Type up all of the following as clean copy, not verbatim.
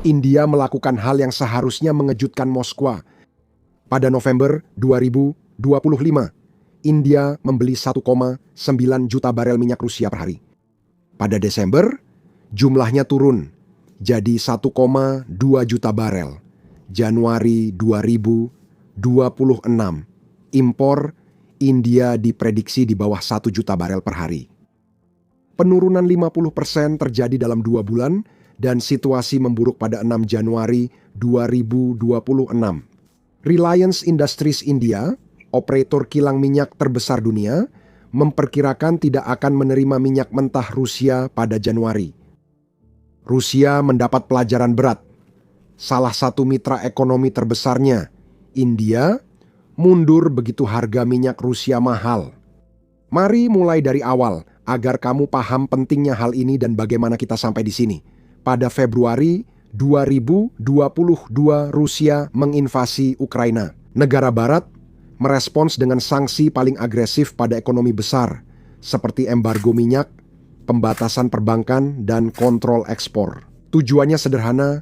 India melakukan hal yang seharusnya mengejutkan Moskwa. Pada November 2025, India membeli 1,9 juta barel minyak Rusia per hari. Pada Desember, jumlahnya turun jadi 1,2 juta barel. Januari 2026, impor India diprediksi di bawah 1 juta barel per hari. Penurunan 50% terjadi dalam 2 bulan dan situasi memburuk pada 6 Januari 2026. Reliance Industries India, operator kilang minyak terbesar dunia, memperkirakan tidak akan menerima minyak mentah Rusia pada Januari. Rusia mendapat pelajaran berat. Salah satu mitra ekonomi terbesarnya, India, mundur begitu harga minyak Rusia mahal. Mari mulai dari awal agar kamu paham pentingnya hal ini dan bagaimana kita sampai di sini. Pada Februari 2022, Rusia menginvasi Ukraina. Negara Barat merespons dengan sanksi paling agresif pada ekonomi besar, seperti embargo minyak, pembatasan perbankan, dan kontrol ekspor. Tujuannya sederhana,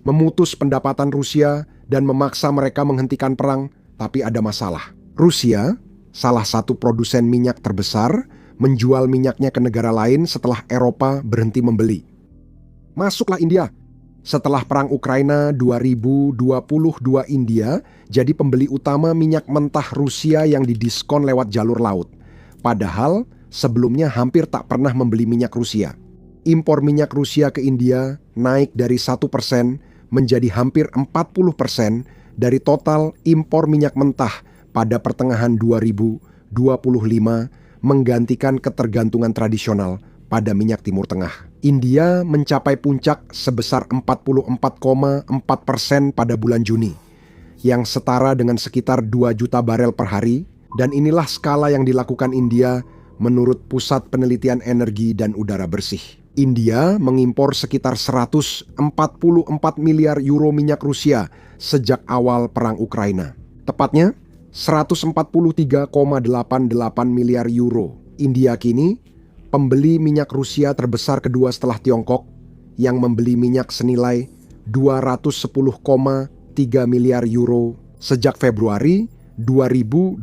memutus pendapatan Rusia dan memaksa mereka menghentikan perang, tapi ada masalah. Rusia, salah satu produsen minyak terbesar, menjual minyaknya ke negara lain setelah Eropa berhenti membeli. Masuklah India. Setelah perang Ukraina 2022, India jadi pembeli utama minyak mentah Rusia yang didiskon lewat jalur laut. Padahal sebelumnya hampir tak pernah membeli minyak Rusia. Impor minyak Rusia ke India naik dari 1% menjadi hampir 40% dari total impor minyak mentah pada pertengahan 2025, menggantikan ketergantungan tradisional pada minyak Timur Tengah. India mencapai puncak sebesar 44,4% pada bulan Juni, yang setara dengan sekitar 2 juta barel per hari, dan inilah skala yang dilakukan India menurut Pusat Penelitian Energi dan Udara Bersih. India mengimpor sekitar 144 miliar euro minyak Rusia sejak awal perang Ukraina. Tepatnya, 143,88 miliar euro. India kini pembeli minyak Rusia terbesar kedua setelah Tiongkok yang membeli minyak senilai 210,3 miliar euro. Sejak Februari 2022,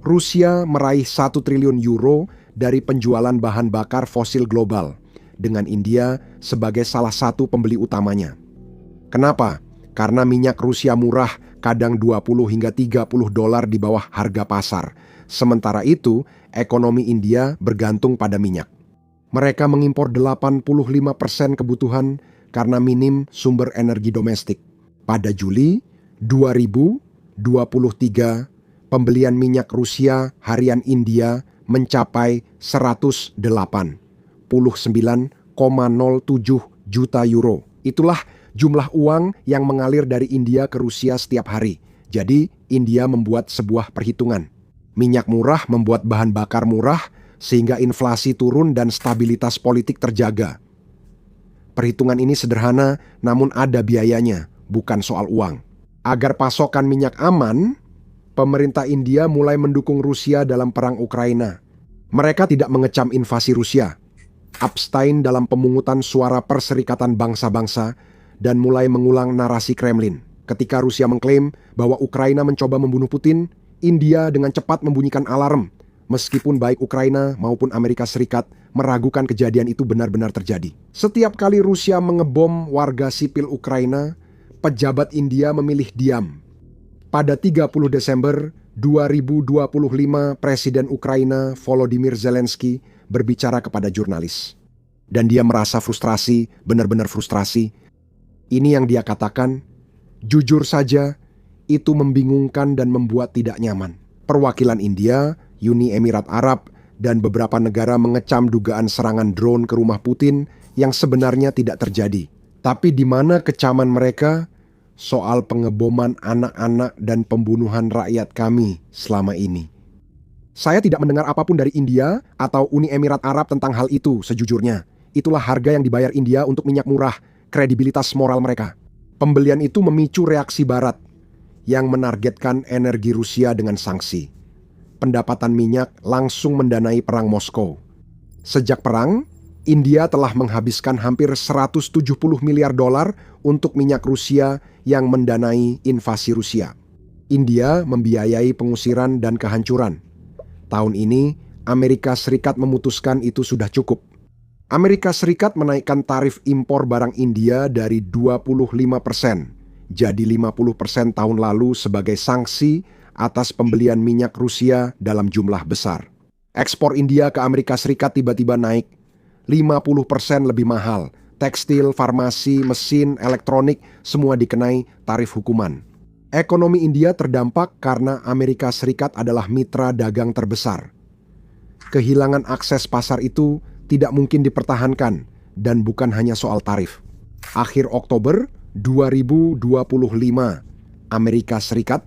Rusia meraih 1 triliun euro dari penjualan bahan bakar fosil global, dengan India sebagai salah satu pembeli utamanya. Kenapa? Karena minyak Rusia murah, kadang 20 hingga 30 dolar di bawah harga pasar. Sementara itu, ekonomi India bergantung pada minyak. Mereka mengimpor 85% kebutuhan karena minim sumber energi domestik. Pada Juli 2023, pembelian minyak Rusia harian India mencapai 189,07 juta euro. Itulah jumlah uang yang mengalir dari India ke Rusia setiap hari. Jadi, India membuat sebuah perhitungan. Minyak murah membuat bahan bakar murah sehingga inflasi turun dan stabilitas politik terjaga. Perhitungan ini sederhana, namun ada biayanya, bukan soal uang. Agar pasokan minyak aman, pemerintah India mulai mendukung Rusia dalam perang Ukraina. Mereka tidak mengecam invasi Rusia, abstain dalam pemungutan suara Perserikatan Bangsa-Bangsa, dan mulai mengulang narasi Kremlin. Ketika Rusia mengklaim bahwa Ukraina mencoba membunuh Putin, India dengan cepat membunyikan alarm, meskipun baik Ukraina maupun Amerika Serikat meragukan kejadian itu benar-benar terjadi. Setiap kali Rusia mengebom warga sipil Ukraina, pejabat India memilih diam. Pada 30 Desember 2025, Presiden Ukraina Volodymyr Zelensky berbicara kepada jurnalis. Dan dia merasa frustrasi, benar-benar frustrasi. Ini yang dia katakan, jujur saja, itu membingungkan dan membuat tidak nyaman. Perwakilan India, Uni Emirat Arab, dan beberapa negara mengecam dugaan serangan drone ke rumah Putin yang sebenarnya tidak terjadi. Tapi di mana kecaman mereka soal pengeboman anak-anak dan pembunuhan rakyat kami selama ini? Saya tidak mendengar apapun dari India atau Uni Emirat Arab tentang hal itu sejujurnya. Itulah harga yang dibayar India untuk minyak murah, kredibilitas moral mereka. Pembelian itu memicu reaksi Barat yang menargetkan energi Rusia dengan sanksi. Pendapatan minyak langsung mendanai perang Moskow. Sejak perang, India telah menghabiskan hampir 170 miliar dolar untuk minyak Rusia yang mendanai invasi Rusia. India membiayai pengusiran dan kehancuran. Tahun ini, Amerika Serikat memutuskan itu sudah cukup. Amerika Serikat menaikkan tarif impor barang India dari 25% jadi 50% tahun lalu sebagai sanksi atas pembelian minyak Rusia dalam jumlah besar. Ekspor India ke Amerika Serikat tiba-tiba naik 50% lebih mahal. Tekstil, farmasi, mesin, elektronik semua dikenai tarif hukuman. Ekonomi India terdampak karena Amerika Serikat adalah mitra dagang terbesar. Kehilangan akses pasar itu tidak mungkin dipertahankan dan bukan hanya soal tarif. Akhir Oktober 2025, Amerika Serikat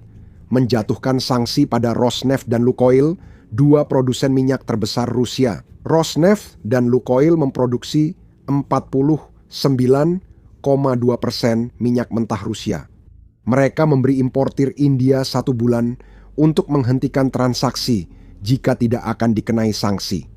menjatuhkan sanksi pada Rosneft dan Lukoil, dua produsen minyak terbesar Rusia. Rosneft dan Lukoil memproduksi 49,2% minyak mentah Rusia. Mereka memberi importir India 1 bulan untuk menghentikan transaksi jika tidak akan dikenai sanksi.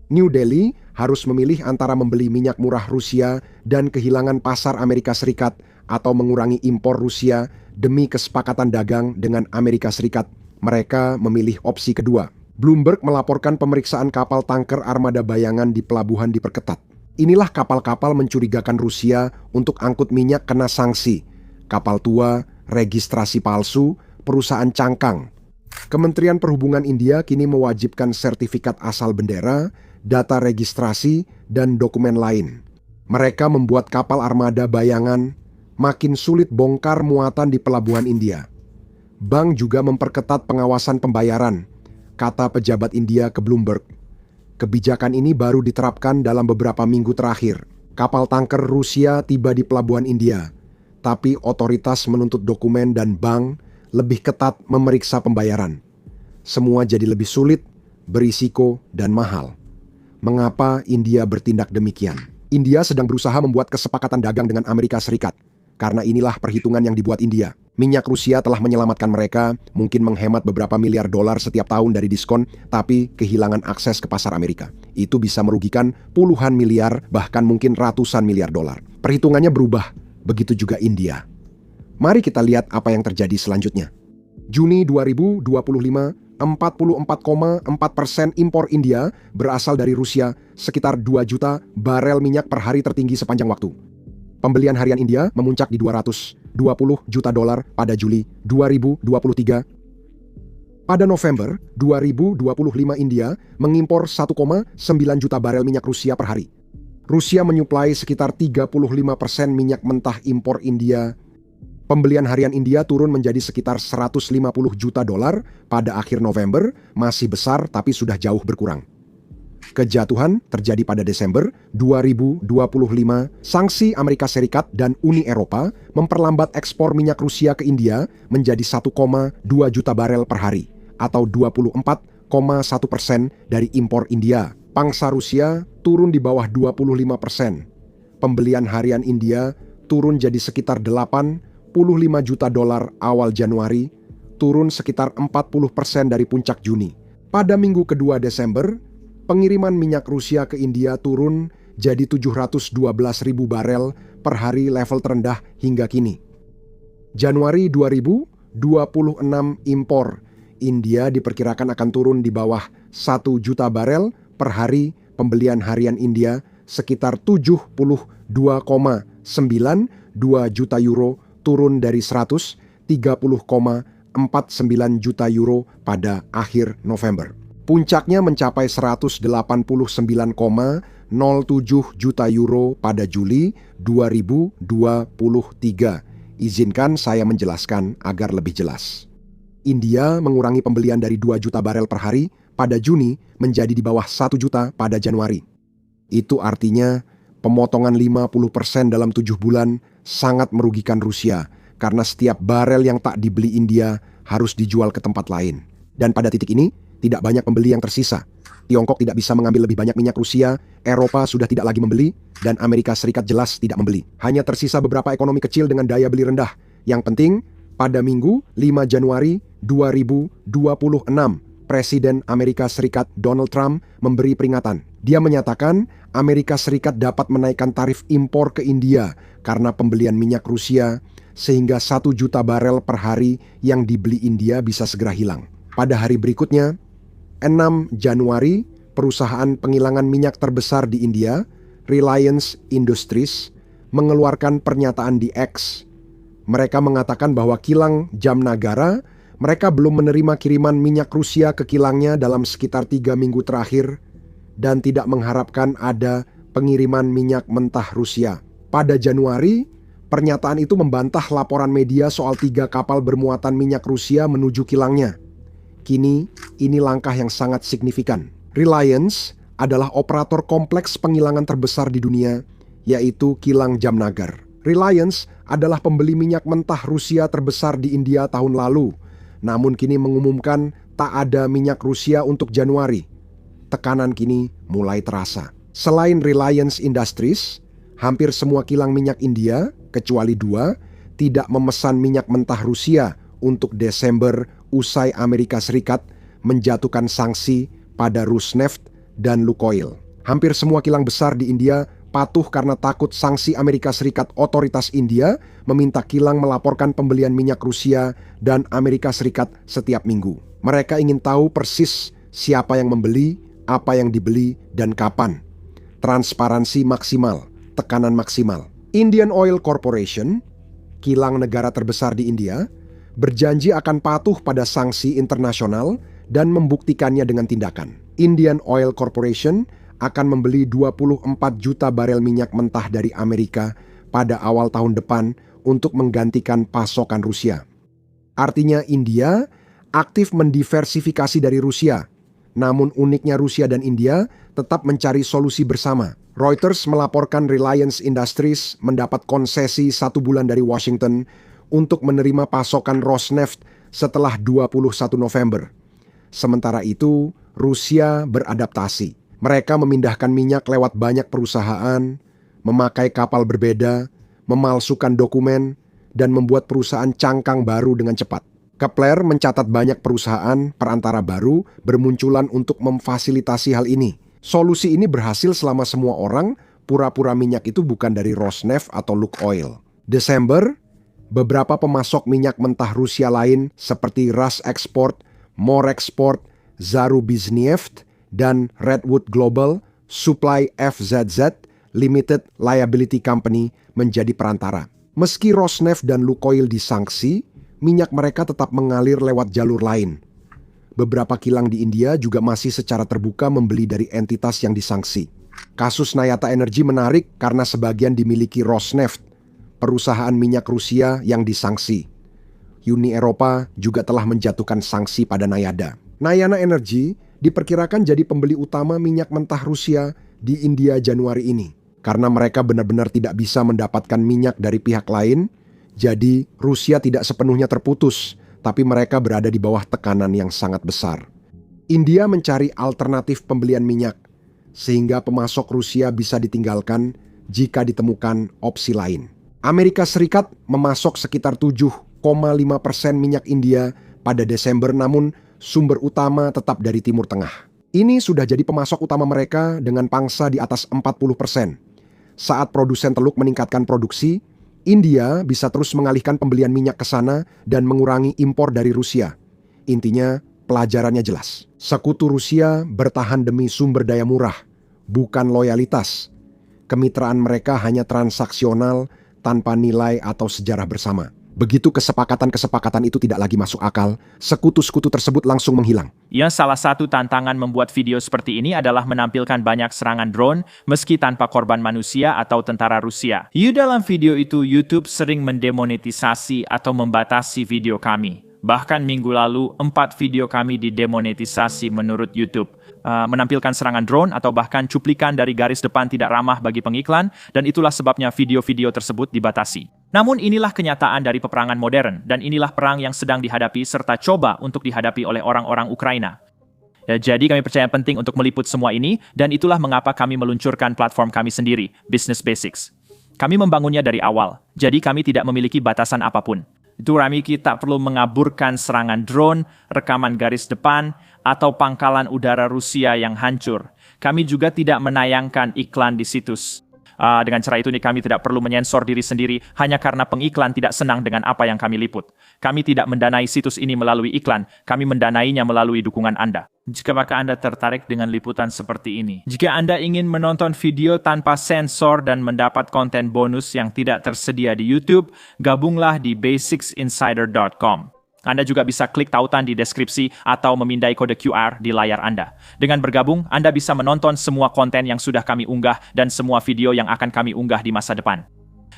New Delhi harus memilih antara membeli minyak murah Rusia dan kehilangan pasar Amerika Serikat atau mengurangi impor Rusia demi kesepakatan dagang dengan Amerika Serikat. Mereka memilih opsi kedua. Bloomberg melaporkan pemeriksaan kapal tanker armada bayangan di pelabuhan diperketat. Inilah kapal-kapal mencurigakan Rusia untuk angkut minyak kena sanksi. Kapal tua, registrasi palsu, perusahaan cangkang. Kementerian Perhubungan India kini mewajibkan sertifikat asal bendera, data registrasi, dan dokumen lain. Mereka membuat kapal armada bayangan makin sulit bongkar muatan di pelabuhan India. Bank juga memperketat pengawasan pembayaran, kata pejabat India ke Bloomberg. Kebijakan ini baru diterapkan dalam beberapa minggu terakhir. Kapal tanker Rusia tiba di pelabuhan India, tapi otoritas menuntut dokumen dan bank lebih ketat memeriksa pembayaran. Semua jadi lebih sulit, berisiko, dan mahal. Mengapa India bertindak demikian? India sedang berusaha membuat kesepakatan dagang dengan Amerika Serikat. Karena inilah perhitungan yang dibuat India. Minyak Rusia telah menyelamatkan mereka, mungkin menghemat beberapa miliar dolar setiap tahun dari diskon, tapi kehilangan akses ke pasar Amerika. Itu bisa merugikan puluhan miliar, bahkan mungkin ratusan miliar dolar. Perhitungannya berubah, begitu juga India. Mari kita lihat apa yang terjadi selanjutnya. Juni 2025, 44,4% impor India berasal dari Rusia, sekitar 2 juta barel minyak per hari tertinggi sepanjang waktu. Pembelian harian India memuncak di 220 juta dolar pada Juli 2023. Pada November 2025 India mengimpor 1,9 juta barel minyak Rusia per hari. Rusia menyuplai sekitar 35% minyak mentah impor India. Pembelian harian India turun menjadi sekitar 150 juta dolar pada akhir November, masih besar tapi sudah jauh berkurang. Kejatuhan terjadi pada Desember 2025. Sanksi Amerika Serikat dan Uni Eropa memperlambat ekspor minyak Rusia ke India menjadi 1,2 juta barel per hari, atau 24,1% dari impor India. Pangsa Rusia turun di bawah 25%. Pembelian harian India turun jadi sekitar 85 juta dolar awal Januari, turun sekitar 40% dari puncak Juni. Pada minggu kedua Desember, pengiriman minyak Rusia ke India turun jadi 712.000 barel per hari, level terendah hingga kini. Januari 2026 impor India diperkirakan akan turun di bawah 1 juta barel per hari. Pembelian harian India sekitar 72,92 juta euro, turun dari 130,49 juta euro pada akhir November. Puncaknya mencapai 189,07 juta euro pada Juli 2023. Izinkan saya menjelaskan agar lebih jelas. India mengurangi pembelian dari 2 juta barel per hari pada Juni menjadi di bawah 1 juta pada Januari. Itu artinya pemotongan 50% dalam 7 bulan sangat merugikan Rusia, karena setiap barel yang tak dibeli India harus dijual ke tempat lain. Dan pada titik ini, tidak banyak pembeli yang tersisa. Tiongkok tidak bisa mengambil lebih banyak minyak Rusia, Eropa sudah tidak lagi membeli, dan Amerika Serikat jelas tidak membeli. Hanya tersisa beberapa ekonomi kecil dengan daya beli rendah. Yang penting, pada Minggu 5 Januari 2026, Presiden Amerika Serikat Donald Trump memberi peringatan. Dia menyatakan Amerika Serikat dapat menaikkan tarif impor ke India karena pembelian minyak Rusia, sehingga 1 juta barel per hari yang dibeli India bisa segera hilang. Pada hari berikutnya, 6 Januari, perusahaan penghilangan minyak terbesar di India, Reliance Industries, mengeluarkan pernyataan di X. Mereka mengatakan bahwa kilang Jamnagara, mereka belum menerima kiriman minyak Rusia ke kilangnya dalam sekitar 3 minggu terakhir dan tidak mengharapkan ada pengiriman minyak mentah Rusia. Pada Januari, pernyataan itu membantah laporan media soal 3 kapal bermuatan minyak Rusia menuju kilangnya. Kini, ini langkah yang sangat signifikan. Reliance adalah operator kompleks penghilangan terbesar di dunia, yaitu kilang Jamnagar. Reliance adalah pembeli minyak mentah Rusia terbesar di India tahun lalu, namun kini mengumumkan tak ada minyak Rusia untuk Januari. Tekanan kini mulai terasa. Selain Reliance Industries, hampir semua kilang minyak India, kecuali 2, tidak memesan minyak mentah Rusia untuk Desember usai Amerika Serikat menjatuhkan sanksi pada Rosneft dan Lukoil. Hampir semua kilang besar di India patuh karena takut sanksi Amerika Serikat. Otoritas India meminta kilang melaporkan pembelian minyak Rusia dan Amerika Serikat setiap minggu. Mereka ingin tahu persis siapa yang membeli, apa yang dibeli, dan kapan. Transparansi maksimal, tekanan maksimal. Indian Oil Corporation, kilang negara terbesar di India, berjanji akan patuh pada sanksi internasional dan membuktikannya dengan tindakan. Indian Oil Corporation akan membeli 24 juta barel minyak mentah dari Amerika pada awal tahun depan untuk menggantikan pasokan Rusia. Artinya India aktif mendiversifikasi dari Rusia. Namun uniknya Rusia dan India tetap mencari solusi bersama. Reuters melaporkan Reliance Industries mendapat konsesi 1 bulan dari Washington untuk menerima pasokan Rosneft setelah 21 November. Sementara itu, Rusia beradaptasi. Mereka memindahkan minyak lewat banyak perusahaan, memakai kapal berbeda, memalsukan dokumen, dan membuat perusahaan cangkang baru dengan cepat. Kepler mencatat banyak perusahaan perantara baru bermunculan untuk memfasilitasi hal ini. Solusi ini berhasil selama semua orang pura-pura minyak itu bukan dari Rosneft atau Lukoil. Desember, beberapa pemasok minyak mentah Rusia lain seperti Rusexport, Morexport, Zarubizhneft, dan Redwood Global Supply FZZ Limited Liability Company menjadi perantara. Meski Rosneft dan Lukoil disanksi, minyak mereka tetap mengalir lewat jalur lain. Beberapa kilang di India juga masih secara terbuka membeli dari entitas yang disanksi. Kasus Nayata Energy menarik karena sebagian dimiliki Rosneft, perusahaan minyak Rusia yang disanksi. Uni Eropa juga telah menjatuhkan sanksi pada Nayada. Nayana Energy diperkirakan jadi pembeli utama minyak mentah Rusia di India Januari ini. Karena mereka benar-benar tidak bisa mendapatkan minyak dari pihak lain, jadi Rusia tidak sepenuhnya terputus, tapi mereka berada di bawah tekanan yang sangat besar. India mencari alternatif pembelian minyak, sehingga pemasok Rusia bisa ditinggalkan jika ditemukan opsi lain. Amerika Serikat memasok sekitar 7,5% minyak India pada Desember, namun sumber utama tetap dari Timur Tengah. Ini sudah jadi pemasok utama mereka dengan pangsa di atas 40%. Saat produsen teluk meningkatkan produksi, India bisa terus mengalihkan pembelian minyak ke sana dan mengurangi impor dari Rusia. Intinya, pelajarannya jelas. Sekutu Rusia bertahan demi sumber daya murah, bukan loyalitas. Kemitraan mereka hanya transaksional tanpa nilai atau sejarah bersama. Begitu kesepakatan-kesepakatan itu tidak lagi masuk akal, sekutu-sekutu tersebut langsung menghilang. Ya, salah satu tantangan membuat video seperti ini adalah menampilkan banyak serangan drone meski tanpa korban manusia atau tentara Rusia. Dalam video itu, YouTube sering mendemonetisasi atau membatasi video kami. Bahkan minggu lalu, 4 video kami didemonetisasi menurut YouTube. Menampilkan serangan drone atau bahkan cuplikan dari garis depan tidak ramah bagi pengiklan, dan itulah sebabnya video-video tersebut dibatasi. Namun inilah kenyataan dari peperangan modern, dan inilah perang yang sedang dihadapi serta coba untuk dihadapi oleh orang-orang Ukraina. Jadi kami percaya penting untuk meliput semua ini, dan itulah mengapa kami meluncurkan platform kami sendiri, Business Basics. Kami membangunnya dari awal, jadi kami tidak memiliki batasan apapun. Itu kami tak perlu mengaburkan serangan drone, rekaman garis depan, atau pangkalan udara Rusia yang hancur. Kami juga tidak menayangkan iklan di situs. Dengan cara itu kami tidak perlu menyensor diri sendiri hanya karena pengiklan tidak senang dengan apa yang kami liput. Kami tidak mendanai situs ini melalui iklan, kami mendanainya melalui dukungan Anda. Jika Anda tertarik dengan liputan seperti ini. Jika Anda ingin menonton video tanpa sensor dan mendapat konten bonus yang tidak tersedia di YouTube, gabunglah di basicsinsider.com. Anda juga bisa klik tautan di deskripsi atau memindai kode QR di layar Anda. Dengan bergabung, Anda bisa menonton semua konten yang sudah kami unggah dan semua video yang akan kami unggah di masa depan.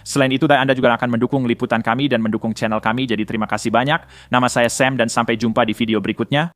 Selain itu, Anda juga akan mendukung liputan kami dan mendukung channel kami, jadi terima kasih banyak. Nama saya Sam dan sampai jumpa di video berikutnya.